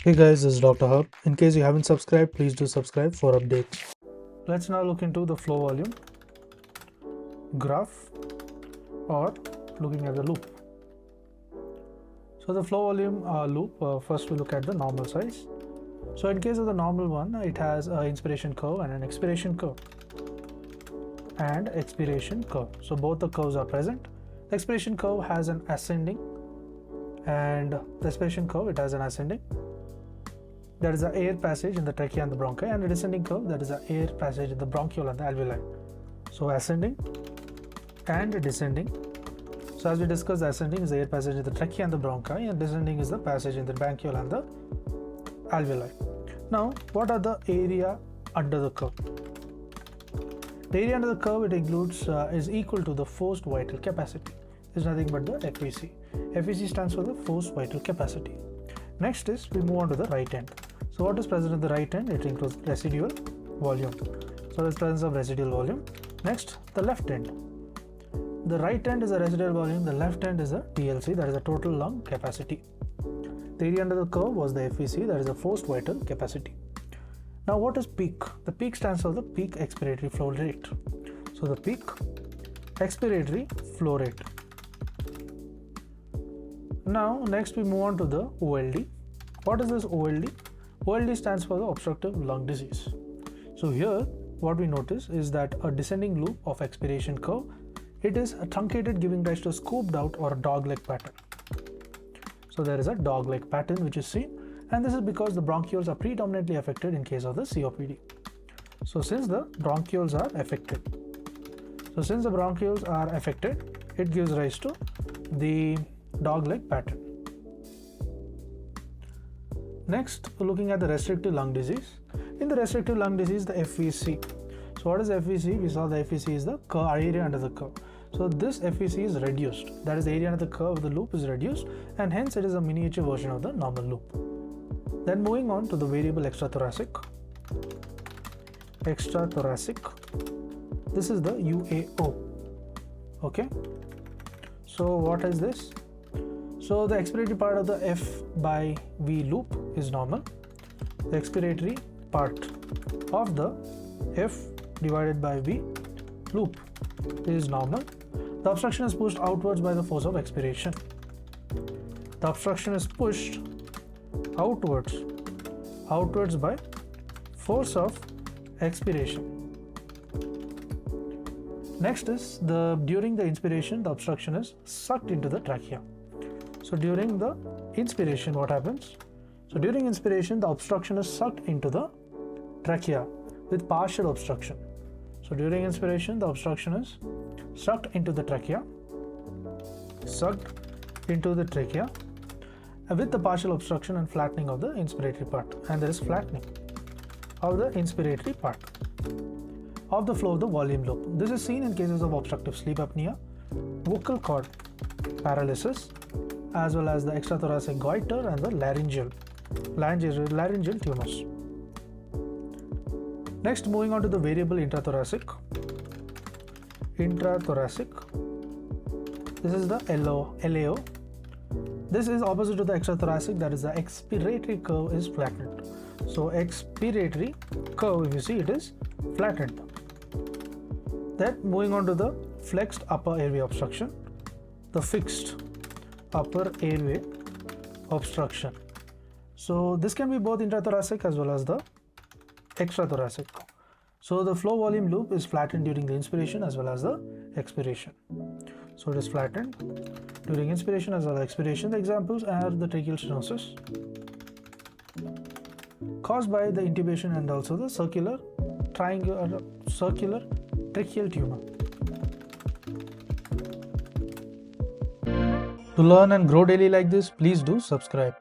Hey guys, this is Dr. Herb. In case you haven't subscribed, please do subscribe for updates. Let's now look into the flow volume graph or looking at the loop. So the flow volume loop, first we look at the normal size. So in case of the normal one, it has an inspiration curve and an expiration curve. So both the curves are present. The expiration curve has an ascending and the expiration curve, it has an ascending. That is the air passage in the trachea and the bronchi, and the descending curve, that is the air passage in the bronchiole and the alveoli. So ascending and descending. So as we discussed, ascending is the air passage in the trachea and the bronchi, and descending is the passage in the bronchiole and the alveoli. Now, what are the area under the curve? The area under the curve, it includes is equal to the forced vital capacity. Is nothing but the FVC. FVC stands for the forced vital capacity. Next is we move on to the right end. So what is present at the right end? It includes residual volume. So there is presence of residual volume. Next, the left end. The right end is the residual volume. The left end is the TLC, that is the total lung capacity. The area under the curve was the FVC, that is the forced vital capacity. Now what is peak? The peak stands for the peak expiratory flow rate. So the peak expiratory flow rate. Now next we move on to the OLD. What is this OLD? OLD stands for the obstructive lung disease. So here what we notice is that a descending loop of expiration curve, it is truncated, giving rise to a scooped out or a dog-leg pattern. So there is a dog-leg pattern which is seen, and this is because the bronchioles are predominantly affected in case of the COPD. So since the bronchioles are affected, it gives rise to the dog-leg pattern. Next, looking at the restrictive lung disease. In the restrictive lung disease, the FVC. So what is FVC? We saw the FVC is the area under the curve. So this FVC is reduced. That is, the area under the curve of the loop is reduced, and hence it is a miniature version of the normal loop. Then moving on to the variable extrathoracic. This is the UAO. Okay. So what is this? So the expiratory part of the F by V loop is normal. The expiratory part of the F divided by V loop is normal. The obstruction is pushed outwards by the force of expiration. The obstruction is pushed outwards by force of expiration. Next is during the inspiration, the obstruction is sucked into the trachea. So during the inspiration, what happens? So during inspiration, the obstruction is sucked into the trachea with partial obstruction. So during inspiration, the obstruction is sucked into the trachea with the partial obstruction and flattening of the inspiratory part. And there is flattening of the inspiratory part of the flow of the volume loop. This is seen in cases of obstructive sleep apnea, vocal cord paralysis, as well as the extrathoracic goiter and the laryngeal tumors. Next, moving on to the variable intrathoracic. This is the LAO. This is opposite to the extrathoracic, that is the expiratory curve is flattened. So expiratory curve, if you see, it is flattened. Then moving on to the flexed upper airway obstruction, the fixed upper airway obstruction. So this can be both intrathoracic as well as the extrathoracic. So the flow volume loop is flattened during the inspiration as well as the expiration. So it is flattened during inspiration as well as expiration. The examples are the tracheal stenosis caused by the intubation and also the circular tracheal tumor. To learn and grow daily like this, please do subscribe.